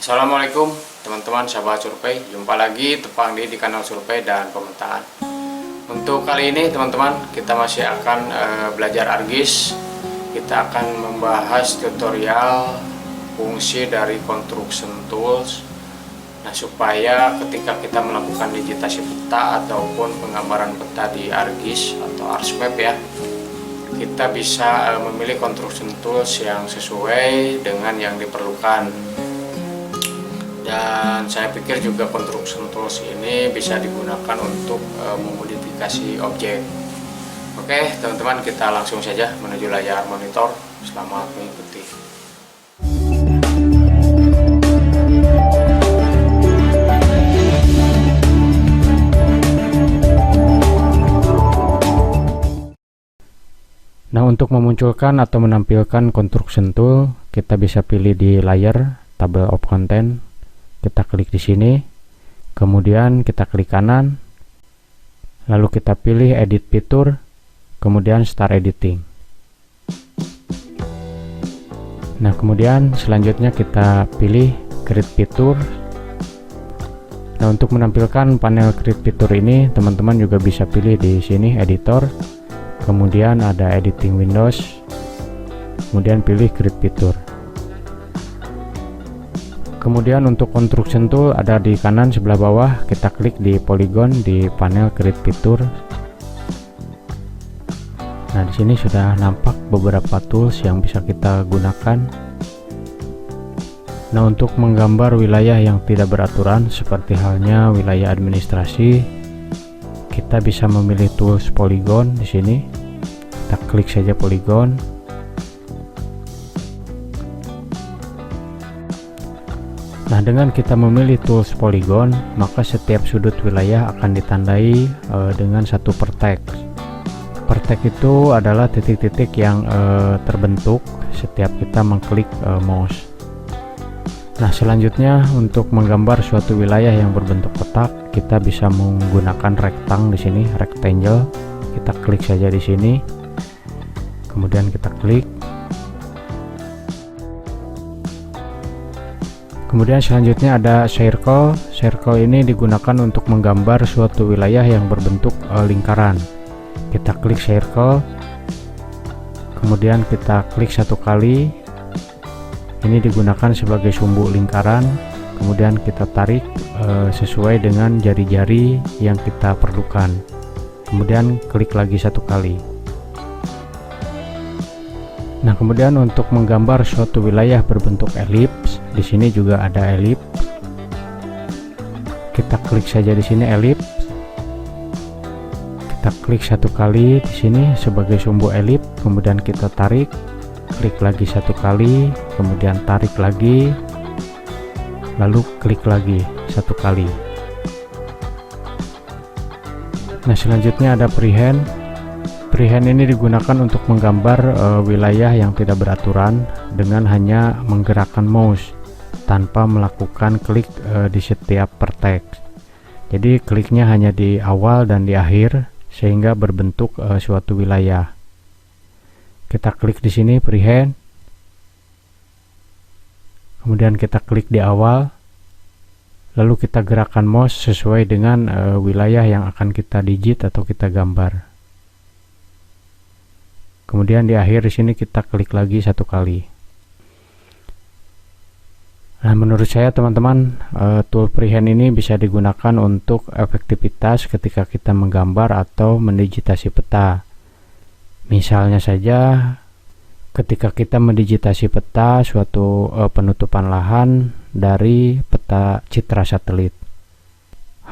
Assalamualaikum teman-teman sahabat survei, jumpa lagi Tepang di kanal survei dan pemetaan. Untuk kali ini teman-teman kita masih akan belajar ArcGIS. Kita akan membahas tutorial fungsi dari construction tools. Nah, supaya ketika kita melakukan digitasi peta ataupun penggambaran peta di ArcGIS atau ArcMap ya, kita bisa memilih construction tools yang sesuai dengan yang diperlukan. Dan saya pikir juga construction tools ini bisa digunakan untuk memodifikasi objek. Oke teman-teman, kita langsung saja menuju layar monitor. Selamat mengikuti. Nah, untuk memunculkan atau menampilkan construction tool, kita bisa pilih di layar table of content. Kita klik di sini, kemudian kita klik kanan, lalu kita pilih edit fitur, kemudian start editing. Nah, kemudian selanjutnya kita pilih create fitur. Nah, untuk menampilkan panel create fitur ini, teman-teman juga bisa pilih di sini editor, kemudian ada editing windows, kemudian pilih create fitur. Kemudian untuk construction tool ada di kanan sebelah bawah, kita klik di polygon di panel create fitur. Nah, di sini sudah nampak beberapa tools yang bisa kita gunakan. Nah, untuk menggambar wilayah yang tidak beraturan seperti halnya wilayah administrasi, kita bisa memilih tools polygon di sini. Kita klik saja polygon. Nah, dengan kita memilih tools polygon, maka setiap sudut wilayah akan ditandai dengan satu vertex. Vertex itu adalah titik-titik yang terbentuk setiap kita mengklik mouse. Nah, selanjutnya untuk menggambar suatu wilayah yang berbentuk kotak, kita bisa menggunakan rectangle di sini, rectangle. Kita klik saja di sini. Kemudian kita klik. Kemudian selanjutnya ada circle. Circle ini digunakan untuk menggambar suatu wilayah yang berbentuk lingkaran. Kita klik circle, kemudian kita klik satu kali. Ini digunakan sebagai sumbu lingkaran. Kemudian kita tarik sesuai dengan jari-jari yang kita perlukan. Kemudian klik lagi satu kali. Nah, kemudian untuk menggambar suatu wilayah berbentuk elips, di sini juga ada elips. Kita klik saja di sini elips. Kita klik satu kali di sini sebagai sumbu elips, kemudian kita tarik, klik lagi satu kali, kemudian tarik lagi, lalu klik lagi satu kali. Nah, selanjutnya ada freehand. Freehand ini digunakan untuk menggambar wilayah yang tidak beraturan dengan hanya menggerakkan mouse tanpa melakukan klik di setiap vertex. Jadi kliknya hanya di awal dan di akhir sehingga berbentuk suatu wilayah. Kita klik di sini freehand. Kemudian kita klik di awal. Lalu kita gerakkan mouse sesuai dengan wilayah yang akan kita digit atau kita gambar. Kemudian di akhir di sini kita klik lagi satu kali. Nah, menurut saya teman-teman, tool freehand ini bisa digunakan untuk efektivitas ketika kita menggambar atau mendigitasi peta. Misalnya saja ketika kita mendigitasi peta suatu penutupan lahan dari peta citra satelit.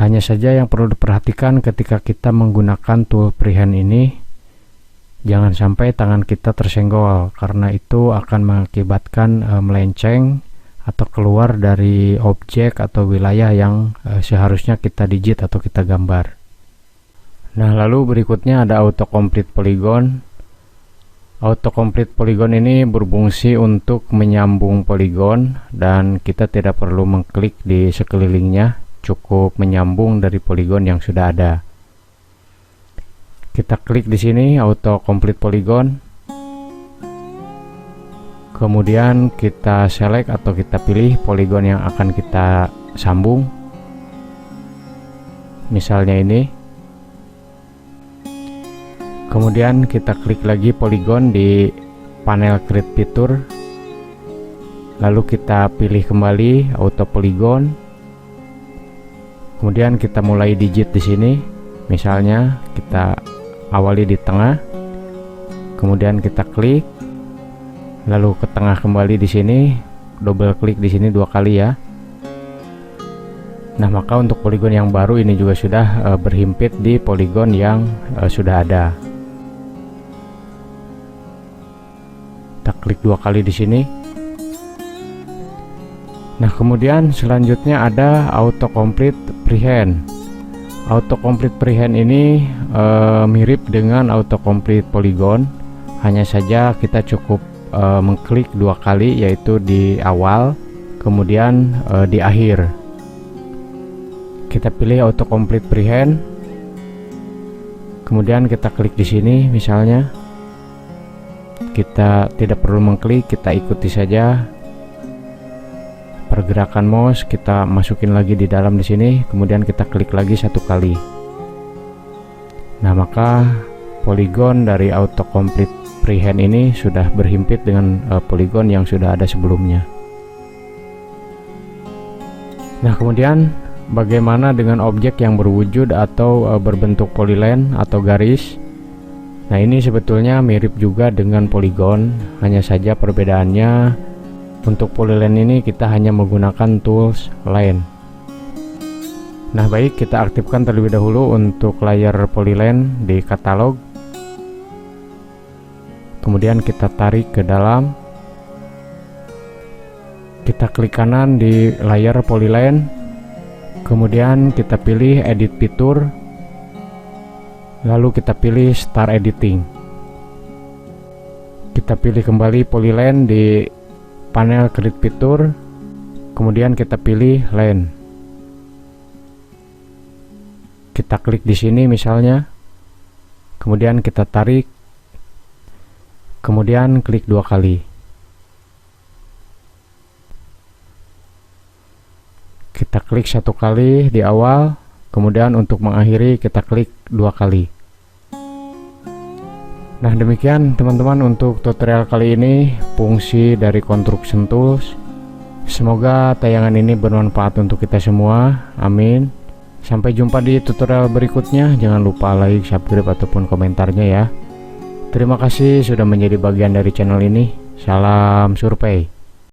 Hanya saja yang perlu diperhatikan ketika kita menggunakan tool freehand ini, jangan sampai tangan kita tersenggol, karena itu akan mengakibatkan melenceng atau keluar dari objek atau wilayah yang seharusnya kita digit atau kita gambar. Nah, lalu berikutnya ada autocomplete polygon. Autocomplete polygon ini berfungsi untuk menyambung polygon dan kita tidak perlu mengklik di sekelilingnya, cukup menyambung dari polygon yang sudah ada. Kita klik di sini auto complete polygon. Kemudian kita select atau kita pilih poligon yang akan kita sambung. Misalnya ini. Kemudian kita klik lagi poligon di panel create feature. Lalu kita pilih kembali auto polygon. Kemudian kita mulai digit di sini. Misalnya kita awali di tengah. Kemudian kita klik. Lalu ke tengah kembali di sini. Double klik di sini 2 kali ya. Nah, maka untuk poligon yang baru ini juga sudah berhimpit di poligon yang sudah ada. Kita klik 2 kali di sini. Nah, kemudian selanjutnya ada autocomplete freehand. Autocomplete freehand ini mirip dengan autocomplete polygon, hanya saja kita cukup mengklik 2 kali, yaitu di awal, kemudian di akhir. Kita pilih autocomplete freehand, kemudian kita klik di sini. Misalnya kita tidak perlu mengklik, kita ikuti saja pergerakan mouse, kita masukin lagi di dalam di sini, kemudian kita klik lagi 1 kali. Nah, maka poligon dari autocomplete freehand ini sudah berhimpit dengan poligon yang sudah ada sebelumnya. Nah, kemudian bagaimana dengan objek yang berwujud atau berbentuk polyline atau garis? Nah, ini sebetulnya mirip juga dengan poligon, hanya saja perbedaannya untuk polyline ini kita hanya menggunakan tools line. Nah, baik, kita aktifkan terlebih dahulu untuk layar polyline di katalog. Kemudian kita tarik ke dalam. Kita klik kanan di layar polyline. Kemudian kita pilih edit fitur. Lalu kita pilih start editing. Kita pilih kembali polyline di panel create feature, kemudian kita pilih line. Kita klik di sini misalnya, kemudian kita tarik, kemudian klik 2 kali. Kita klik 1 kali di awal, kemudian untuk mengakhiri kita klik 2 kali. Nah, demikian teman-teman untuk tutorial kali ini, fungsi dari construction tools. Semoga tayangan ini bermanfaat untuk kita semua, amin. Sampai jumpa di tutorial berikutnya. Jangan lupa like, subscribe ataupun komentarnya ya. Terima kasih sudah menjadi bagian dari channel ini. Salam survei.